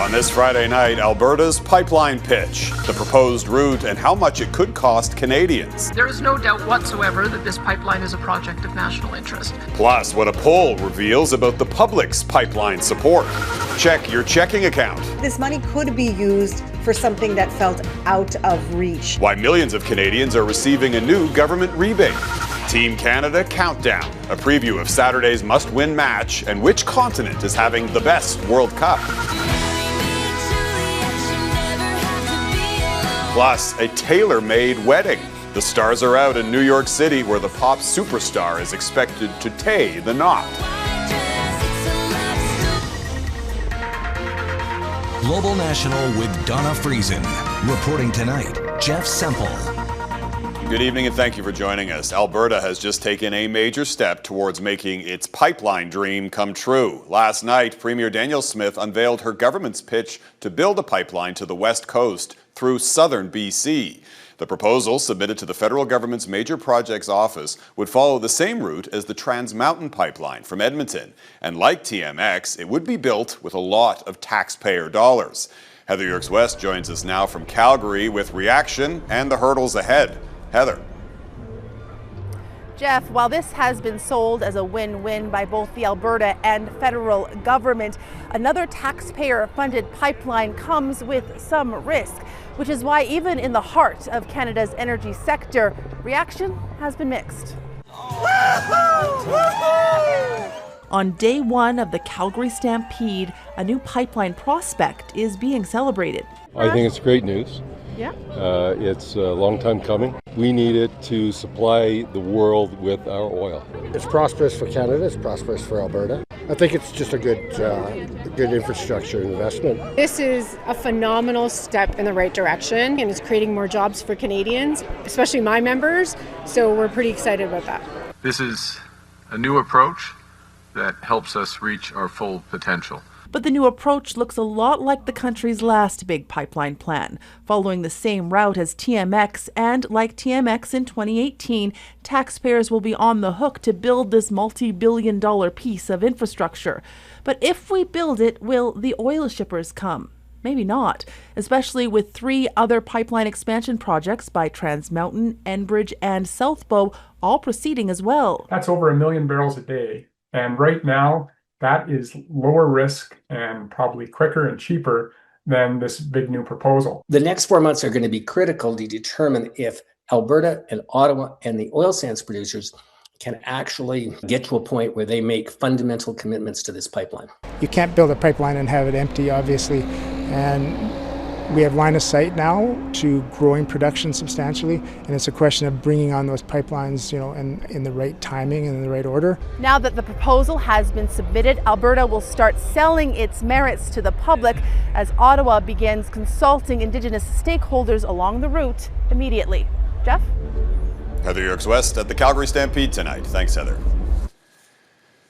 On this Friday night, Alberta's pipeline pitch, the proposed route, and how much it could cost Canadians. There is no doubt whatsoever that this pipeline is a project of national interest. Plus, what a poll reveals about the public's pipeline support. Check your checking account. This money could be used for something that felt out of reach. Why millions of Canadians are receiving a new government rebate. Team Canada Countdown, a preview of Saturday's must-win match and which continent is having the best World Cup. Plus, a tailor-made wedding. The stars are out in New York City, where the pop superstar is expected to tie the knot. Global National with Donna Friesen. Reporting tonight, Jeff Semple. Good evening and thank you for joining us. Alberta has just taken a major step towards making its pipeline dream come true. Last night, Premier Danielle Smith unveiled her government's pitch to build a pipeline to the west coast through southern BC. The proposal, submitted to the federal government's Major Projects Office, would follow the same route as the Trans Mountain pipeline from Edmonton. And like TMX, it would be built with a lot of taxpayer dollars. Heather Yourex-West joins us now from Calgary with reaction and the hurdles ahead. Heather. Jeff, while this has been sold as a win-win by both the Alberta and federal government, another taxpayer-funded pipeline comes with some risk, which is why even in the heart of Canada's energy sector, reaction has been mixed. On day one of the Calgary Stampede, a new pipeline prospect is being celebrated. I think it's great news. Yeah. It's a long time coming. We need it to supply the world with our oil. It's prosperous for Canada, it's prosperous for Alberta. I think it's just a good infrastructure investment. This is a phenomenal step in the right direction, and it's creating more jobs for Canadians, especially my members, so we're pretty excited about that. This is a new approach that helps us reach our full potential. But the new approach looks a lot like the country's last big pipeline plan, following the same route as TMX, and like TMX in 2018, taxpayers will be on the hook to build this multi-billion-dollar piece of infrastructure. But if we build it, will the oil shippers come? Maybe not, especially with 3 other pipeline expansion projects by Trans Mountain, Enbridge, and Southbow all proceeding as well. That's over 1 million barrels a day, and right now, that is lower risk and probably quicker and cheaper than this big new proposal. The next 4 months are going to be critical to determine if Alberta and Ottawa and the oil sands producers can actually get to a point where they make fundamental commitments to this pipeline. You can't build a pipeline and have it empty, obviously, and we have line of sight now to growing production substantially, and it's a question of bringing on those pipelines, in the right timing and in the right order. Now that the proposal has been submitted, Alberta will start selling its merits to the public as Ottawa begins consulting Indigenous stakeholders along the route immediately. Jeff? Heather Yourex-West at the Calgary Stampede tonight. Thanks, Heather.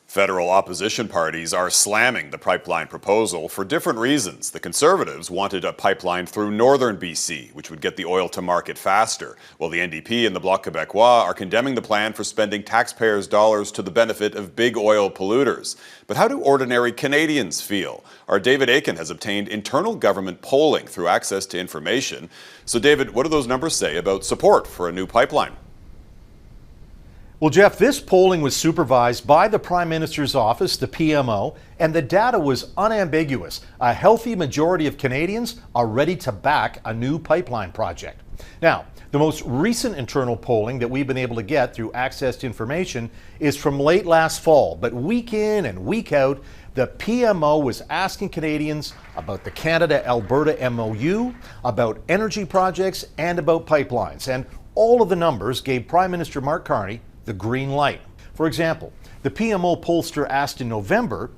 Federal opposition parties are slamming the pipeline proposal for different reasons. The Conservatives wanted a pipeline through northern BC, which would get the oil to market faster, while the NDP and the Bloc Quebecois are condemning the plan for spending taxpayers' dollars to the benefit of big oil polluters. But how do ordinary Canadians feel? Our David Akin has obtained internal government polling through Access to Information. So David, what do those numbers say about support for a new pipeline? Well, Jeff, this polling was supervised by the Prime Minister's office, the PMO, and the data was unambiguous. A healthy majority of Canadians are ready to back a new pipeline project. Now, the most recent internal polling that we've been able to get through Access to Information is from late last fall, but week in and week out, the PMO was asking Canadians about the Canada-Alberta MOU, about energy projects, and about pipelines. And all of the numbers gave Prime Minister Mark Carney the green light. For example, the PMO pollster asked in November,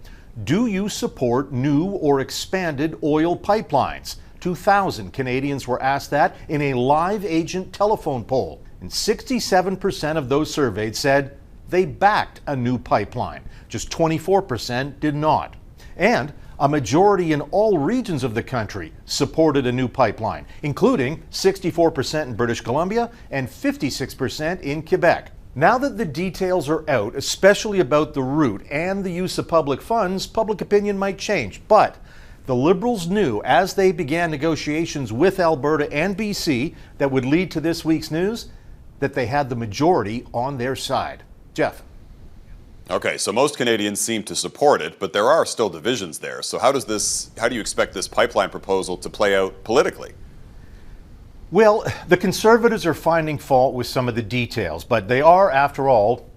do you support new or expanded oil pipelines? 2,000 Canadians were asked that in a live agent telephone poll, and 67% of those surveyed said they backed a new pipeline. Just 24% did not. And a majority in all regions of the country supported a new pipeline, including 64% in British Columbia and 56% in Quebec. Now that the details are out, especially about the route and the use of public funds, public opinion might change. But The Liberals knew as they began negotiations with Alberta and BC that would lead to this week's news that they had the majority on their side. Jeff. Okay, so most Canadians seem to support it, but there are still divisions there. So how do you expect this pipeline proposal to play out politically? Well, the Conservatives are finding fault with some of the details, but they are, after all,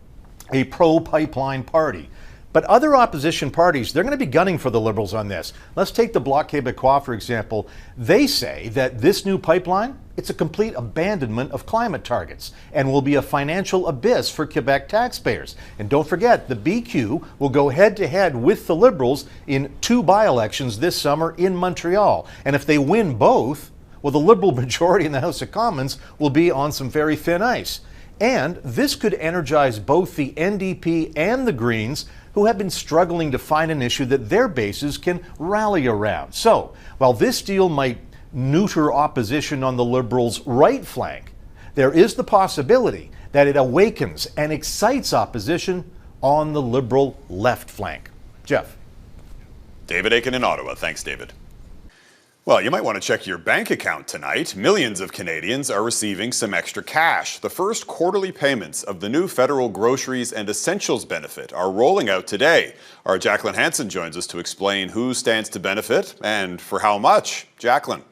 a pro-pipeline party. But other opposition parties, they're going to be gunning for the Liberals on this. Let's take the Bloc Quebecois, for example. They say that this new pipeline, it's a complete abandonment of climate targets and will be a financial abyss for Quebec taxpayers. And don't forget, the BQ will go head-to-head with the Liberals in 2 by-elections this summer in Montreal. And if they win both, well, the Liberal majority in the House of Commons will be on some very thin ice. And this could energize both the NDP and the Greens, who have been struggling to find an issue that their bases can rally around. So, while this deal might neuter opposition on the Liberals' right flank, there is the possibility that it awakens and excites opposition on the Liberal left flank. Jeff. David Akin in Ottawa. Thanks, David. Well, you might want to check your bank account tonight. Millions of Canadians are receiving some extra cash. The first quarterly payments of the new federal Groceries and Essentials benefit are rolling out today. Our Jacqueline Hansen joins us to explain who stands to benefit and for how much. Jacqueline.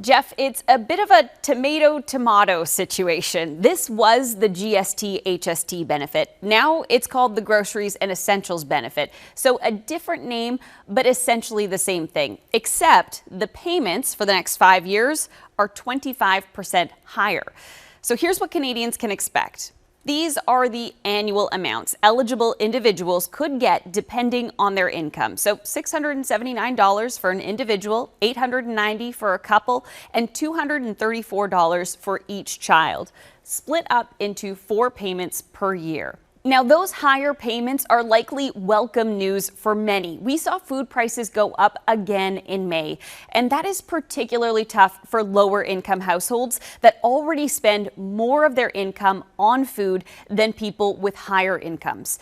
Jeff, it's a bit of a tomato-tomato situation. This was the GST-HST benefit. Now it's called the Groceries and Essentials benefit. So a different name, but essentially the same thing, except the payments for the next 5 years are 25% higher. So here's what Canadians can expect. These are the annual amounts eligible individuals could get depending on their income. So $679 for an individual, $890 for a couple, and $234 for each child, split up into 4 payments per year. Now, those higher payments are likely welcome news for many. We saw food prices go up again in May, and that is particularly tough for lower income households that already spend more of their income on food than people with higher incomes.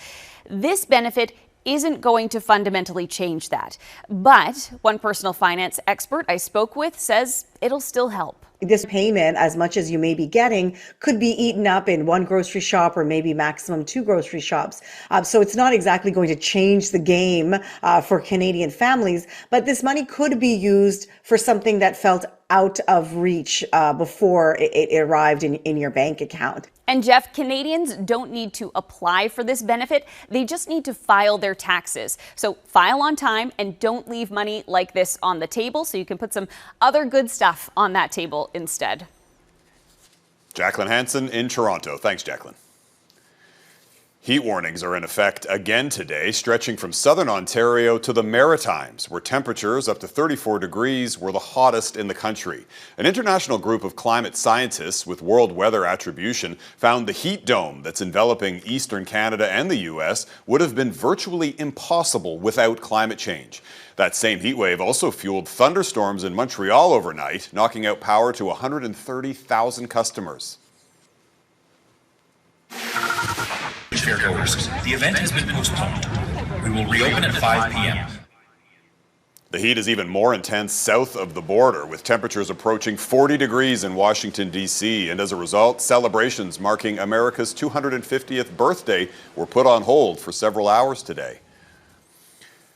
This benefit isn't going to fundamentally change that. But one personal finance expert I spoke with says it'll still help. This payment, as much as you may be getting, could be eaten up in 1 grocery shop or maybe maximum 2 grocery shops. So it's not exactly going to change the game for Canadian families, but this money could be used for something that felt out of reach before it arrived in your bank account. And Jeff, Canadians don't need to apply for this benefit. They just need to file their taxes. So file on time and don't leave money like this on the table so you can put some other good stuff on that table instead. Jacqueline Hansen in Toronto. Thanks, Jacqueline. Heat warnings are in effect again today, stretching from southern Ontario to the Maritimes, where temperatures up to 34 degrees were the hottest in the country. An international group of climate scientists with World Weather Attribution found the heat dome that's enveloping eastern Canada and the U.S. would have been virtually impossible without climate change. That same heat wave also fueled thunderstorms in Montreal overnight, knocking out power to 130,000 customers. Fairgoers, the event has been postponed. We will reopen at 5 p.m. The heat is even more intense south of the border, with temperatures approaching 40 degrees in Washington, D.C. And as a result, celebrations marking America's 250th birthday were put on hold for several hours today.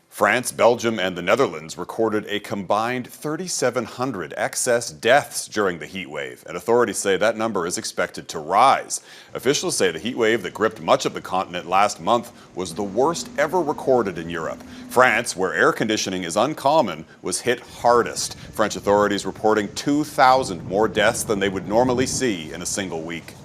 France, Belgium, and the Netherlands recorded a combined 3,700 excess deaths during the heat wave, and authorities say that number is expected to rise. Officials say the heat wave that gripped much of the continent last month was the worst ever recorded in Europe. France, where air conditioning is uncommon, was hit hardest. French authorities reporting 2,000 more deaths than they would normally see in a single week.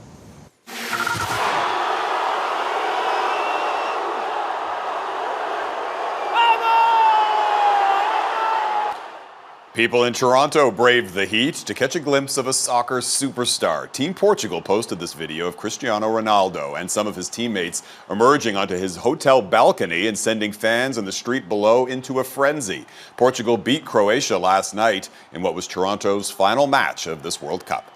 People in Toronto braved the heat to catch a glimpse of a soccer superstar. Team Portugal posted this video of Cristiano Ronaldo and some of his teammates emerging onto his hotel balcony and sending fans in the street below into a frenzy. Portugal beat Croatia last night in what was Toronto's final match of this World Cup.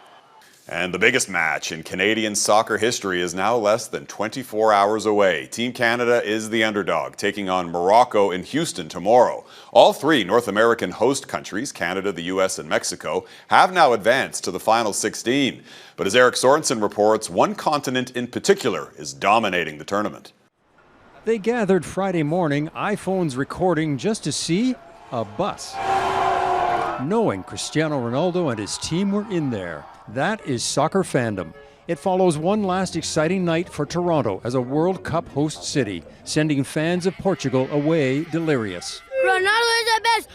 And the biggest match in Canadian soccer history is now less than 24 hours away. Team Canada is the underdog, taking on Morocco in Houston tomorrow. All three North American host countries, Canada, the US, and Mexico, have now advanced to the final 16. But as Eric Sorensen reports, one continent in particular is dominating the tournament. They gathered Friday morning, iPhones recording just to see a bus, knowing Cristiano Ronaldo and his team were in there. That is soccer fandom. It follows one last exciting night for Toronto as a World Cup host city, sending fans of Portugal away delirious. Ronaldo is the best!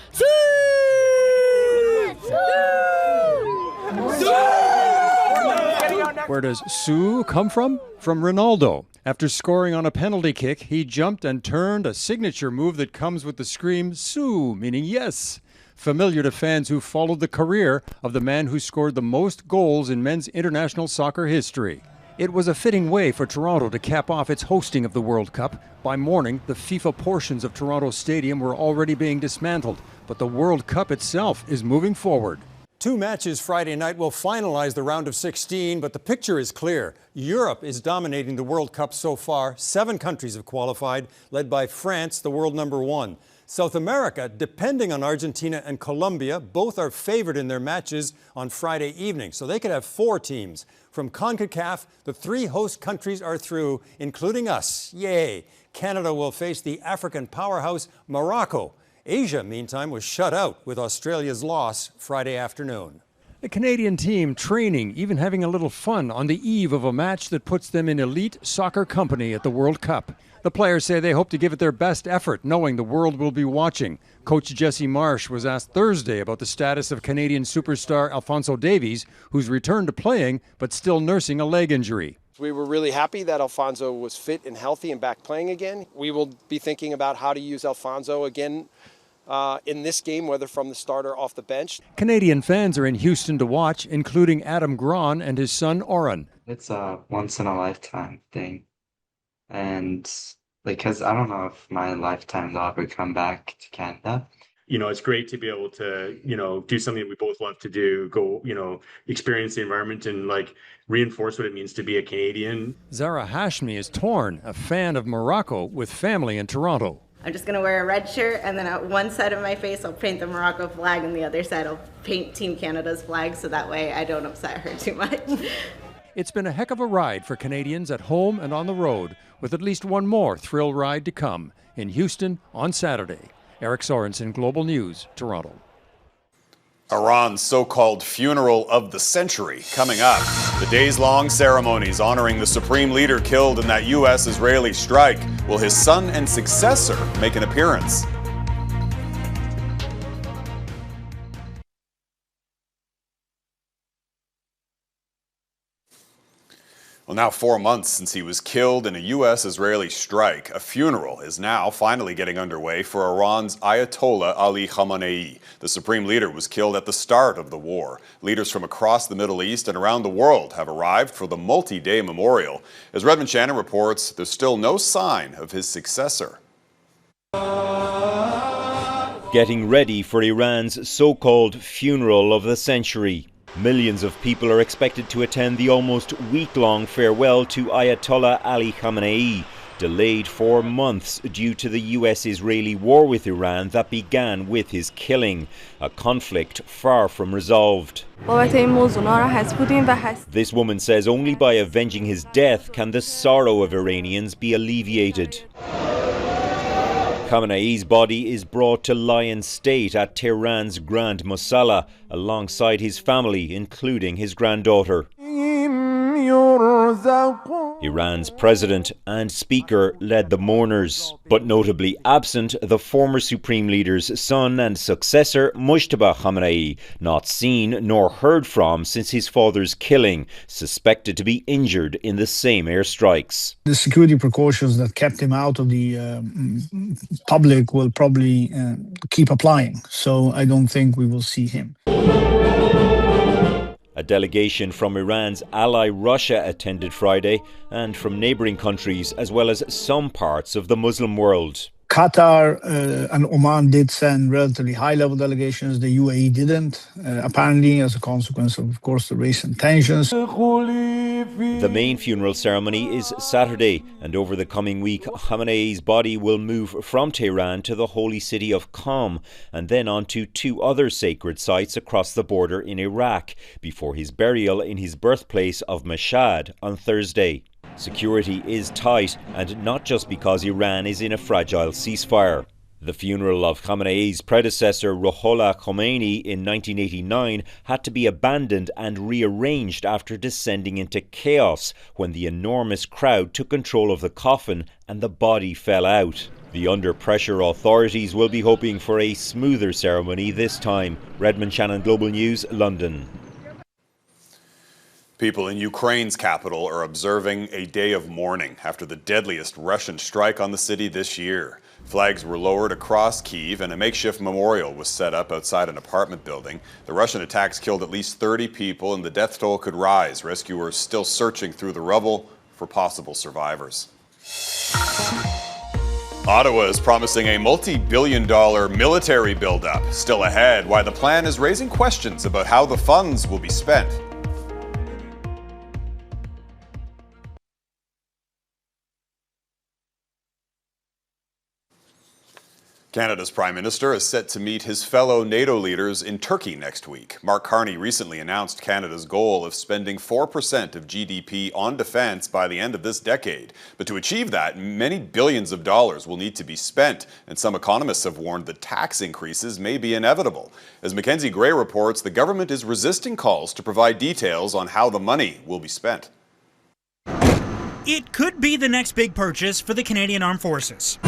Where does "Sue" come from? From Ronaldo. After scoring on a penalty kick, he jumped and turned, a signature move that comes with the scream "Sue," meaning yes. Familiar to fans who followed the career of the man who scored the most goals in men's international soccer history. It was a fitting way for Toronto to cap off its hosting of the World Cup. By morning, the FIFA portions of Toronto Stadium were already being dismantled, but the World Cup itself is moving forward. 2 matches Friday night will finalize the round of 16, but the picture is clear. Europe is dominating the World Cup so far. 7 countries have qualified, led by France, the world #1. South America, depending on Argentina and Colombia, both are favored in their matches on Friday evening, so they could have 4 teams. From CONCACAF, the 3 host countries are through, including us. Yay! Canada will face the African powerhouse Morocco. Asia, meantime, was shut out with Australia's loss Friday afternoon. The Canadian team training, even having a little fun on the eve of a match that puts them in elite soccer company at the World Cup. The players say they hope to give it their best effort, knowing the world will be watching. Coach Jesse Marsh was asked Thursday about the status of Canadian superstar Alphonso Davies, who's returned to playing but still nursing a leg injury. We were really happy that Alphonso was fit and healthy and back playing again. We will be thinking about how to use Alphonso again in this game, whether from the start or off the bench. Canadian fans are in Houston to watch, including Adam Gron and his son Oren. It's a once-in-a-lifetime thing. And because I don't know if my lifetime will ever come back to Canada. It's great to be able to, do something that we both love to do, go, experience the environment and reinforce what it means to be a Canadian. Zara Hashmi is torn, a fan of Morocco with family in Toronto. I'm just going to wear a red shirt, and then at one side of my face I'll paint the Morocco flag, and the other side I'll paint Team Canada's flag, so that way I don't upset her too much. It's been a heck of a ride for Canadians at home and on the road, with at least one more thrill ride to come in Houston on Saturday. Eric Sorensen, Global News, Toronto. Iran's so-called funeral of the century coming up. The days-long ceremonies honoring the supreme leader killed in that U.S.-Israeli strike. Will his son and successor make an appearance? Well, now 4 months since he was killed in a U.S.-Israeli strike, a funeral is now finally getting underway for Iran's Ayatollah Ali Khamenei. The supreme leader was killed at the start of the war. Leaders from across the Middle East and around the world have arrived for the multi-day memorial. As Redmond Shannon reports, there's still no sign of his successor. Getting ready for Iran's so-called funeral of the century. Millions of people are expected to attend the almost week-long farewell to Ayatollah Ali Khamenei, delayed for months due to the US-Israeli war with Iran that began with his killing, a conflict far from resolved. This woman says only by avenging his death can the sorrow of Iranians be alleviated. Khamenei's body is brought to lie in state at Tehran's Grand Mosala, alongside his family, including his granddaughter. Iran's president and speaker led the mourners, but notably absent the former supreme leader's son and successor, Mujtaba Khamenei, not seen nor heard from since his father's killing, suspected to be injured in the same airstrikes. The security precautions that kept him out of the public will probably keep applying, so I don't think we will see him. A delegation from Iran's ally Russia attended Friday, and from neighbouring countries as well as some parts of the Muslim world. Qatar and Oman did send relatively high-level delegations. The UAE didn't, apparently as a consequence of course, the recent tensions. The main funeral ceremony is Saturday, and over the coming week, Khamenei's body will move from Tehran to the holy city of Qom, and then on to 2 other sacred sites across the border in Iraq, before his burial in his birthplace of Mashhad on Thursday. Security is tight, and not just because Iran is in a fragile ceasefire. The funeral of Khamenei's predecessor Ayatollah Khamenei in 1989 had to be abandoned and rearranged after descending into chaos when the enormous crowd took control of the coffin and the body fell out. The under-pressure authorities will be hoping for a smoother ceremony this time. Redmond Shannon, Global News, London. People in Ukraine's capital are observing a day of mourning after the deadliest Russian strike on the city this year. Flags were lowered across Kyiv and a makeshift memorial was set up outside an apartment building. The Russian attacks killed at least 30 people and the death toll could rise. Rescuers still searching through the rubble for possible survivors. Ottawa is promising a multi-billion-dollar military buildup. Still ahead, why the plan is raising questions about how the funds will be spent. Canada's Prime Minister is set to meet his fellow NATO leaders in Turkey next week. Mark Carney recently announced Canada's goal of spending 4% of GDP on defence by the end of this decade. But to achieve that, many billions of dollars will need to be spent, and some economists have warned that tax increases may be inevitable. As Mackenzie Gray reports, the government is resisting calls to provide details on how the money will be spent. It could be the next big purchase for the Canadian Armed Forces.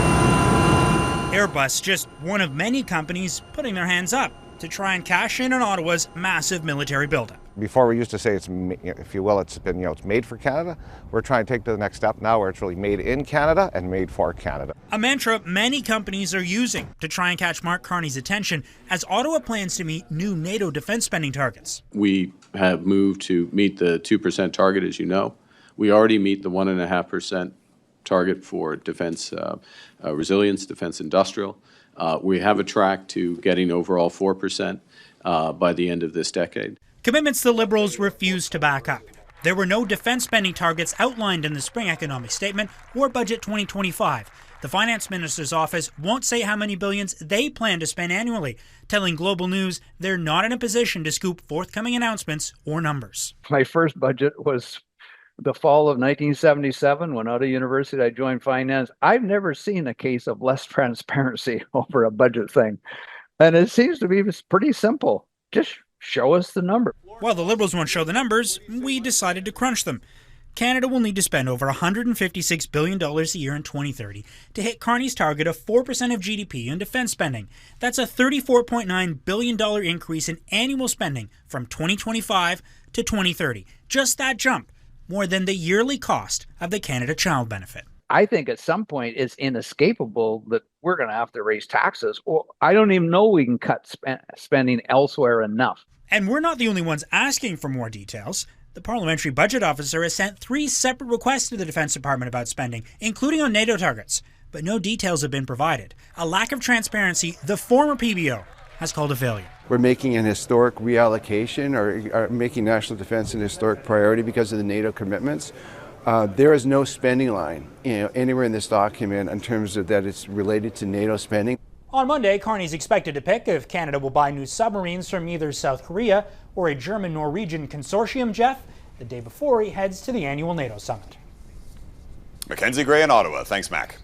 Airbus, just one of many companies putting their hands up to try and cash in on Ottawa's massive military buildup. Before we used to say it's, if you will, it's been, it's made for Canada. We're trying to take to the next step now where it's really made in Canada and made for Canada. A mantra many companies are using to try and catch Mark Carney's attention as Ottawa plans to meet new NATO defense spending targets. We have moved to meet the 2% target, as you know. We already meet the 1.5% target for defense resilience, defense industrial. We have a track to getting overall 4% by the end of this decade. Commitments the Liberals refused to back up. There were no defense spending targets outlined in the spring economic statement or budget 2025. The finance minister's office won't say how many billions they plan to spend annually, telling Global News they're not in a position to scoop forthcoming announcements or numbers. My first budget was the fall of 1977, when out of university I joined finance. I've never seen a case of less transparency over a budget thing. And it seems to be pretty simple. Just show us the number. While the Liberals won't show the numbers, we decided to crunch them. Canada will need to spend over $156 billion a year in 2030 to hit Carney's target of 4% of GDP in defense spending. That's a $34.9 billion increase in annual spending from 2025 to 2030. Just that jump. More than the yearly cost of the Canada Child Benefit. I think at some point it's inescapable that we're going to have to raise taxes, or I don't even know we can cut spending elsewhere enough. And we're not the only ones asking for more details. The Parliamentary Budget Officer has sent 3 separate requests to the Defence Department about spending, including on NATO targets, but no details have been provided. A lack of transparency the former PBO has called a failure. We're making an historic reallocation or making national defense an historic priority because of the NATO commitments. There is no spending line anywhere in this document in terms of that it's related to NATO spending. On Monday, Carney's expected to pick if Canada will buy new submarines from either South Korea or a German-Norwegian consortium, Jeff, the day before he heads to the annual NATO summit. Mackenzie Gray in Ottawa. Thanks, Mac.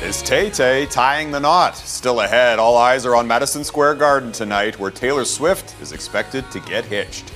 Is Tay-Tay tying the knot? Still ahead, all eyes are on Madison Square Garden tonight, where Taylor Swift is expected to get hitched.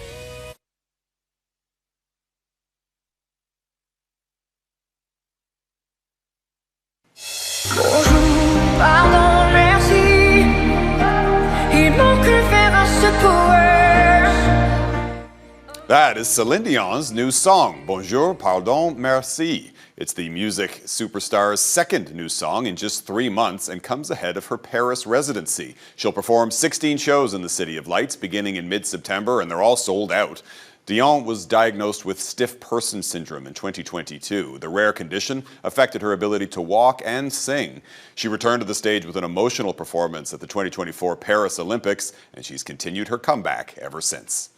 That is Celine Dion's new song, Bonjour, Pardon, Merci. It's the music superstar's second new song in just 3 months and comes ahead of her Paris residency. She'll perform 16 shows in the City of Lights beginning in mid-September, and they're all sold out. Dion was diagnosed with stiff person syndrome in 2022. The rare condition affected her ability to walk and sing. She returned to the stage with an emotional performance at the 2024 Paris Olympics, and she's continued her comeback ever since.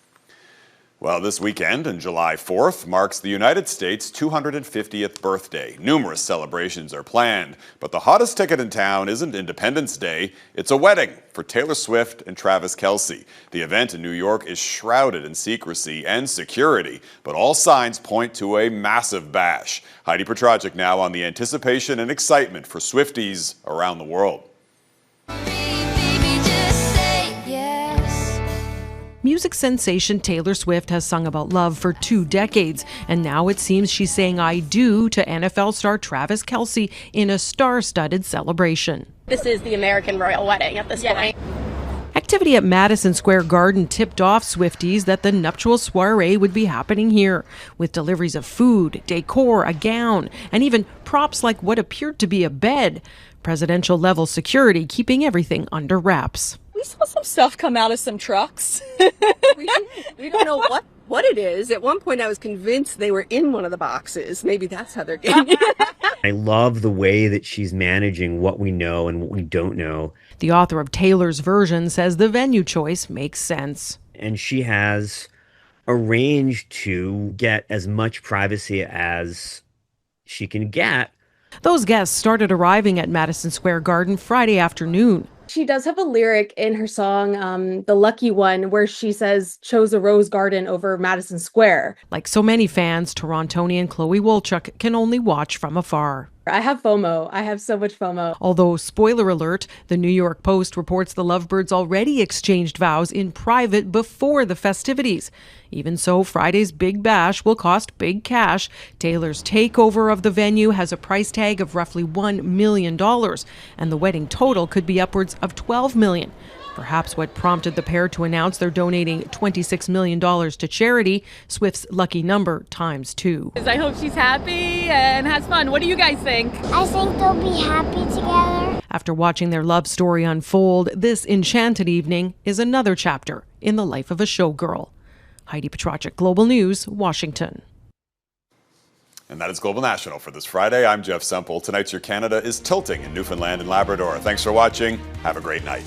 Well, this weekend, on July 4th, marks the United States' 250th birthday. Numerous celebrations are planned, but the hottest ticket in town isn't Independence Day, it's a wedding for Taylor Swift and Travis Kelce. The event in New York is shrouded in secrecy and security, but all signs point to a massive bash. Heidi Petrajik now on the anticipation and excitement for Swifties around the world. Music sensation Taylor Swift has sung about love for 2 decades, and now it seems she's saying I do to NFL star Travis Kelce in a star-studded celebration. This is the American royal wedding at this point. Activity at Madison Square Garden tipped off Swifties that the nuptial soiree would be happening here, with deliveries of food, decor, a gown, and even props like what appeared to be a bed. Presidential-level security keeping everything under wraps. We saw some stuff come out of some trucks. We don't know what it is. At one point I was convinced they were in one of the boxes. Maybe that's how they're getting it. I love the way that she's managing what we know and what we don't know. The author of Taylor's version says the venue choice makes sense. And she has arranged to get as much privacy as she can get. Those guests started arriving at Madison Square Garden Friday afternoon. She does have a lyric in her song, The Lucky One, where she says, chose a rose garden over Madison Square. Like so many fans, Torontonian Chloe Wolchuk can only watch from afar. I have FOMO. I have so much FOMO. Although, spoiler alert, the New York Post reports the lovebirds already exchanged vows in private before the festivities. Even so, Friday's big bash will cost big cash. Taylor's takeover of the venue has a price tag of roughly $1 million, and the wedding total could be upwards of $12 million. Perhaps what prompted the pair to announce they're donating $26 million to charity, Swift's lucky number times 2. I hope she's happy and has fun. What do you guys think? I think they'll be happy together. After watching their love story unfold, this enchanted evening is another chapter in the life of a showgirl. Heidi Petrajik, Global News, Washington. And that is Global National for this Friday. I'm Jeff Semple. Tonight's Your Canada is tilting in Newfoundland and Labrador. Thanks for watching. Have a great night.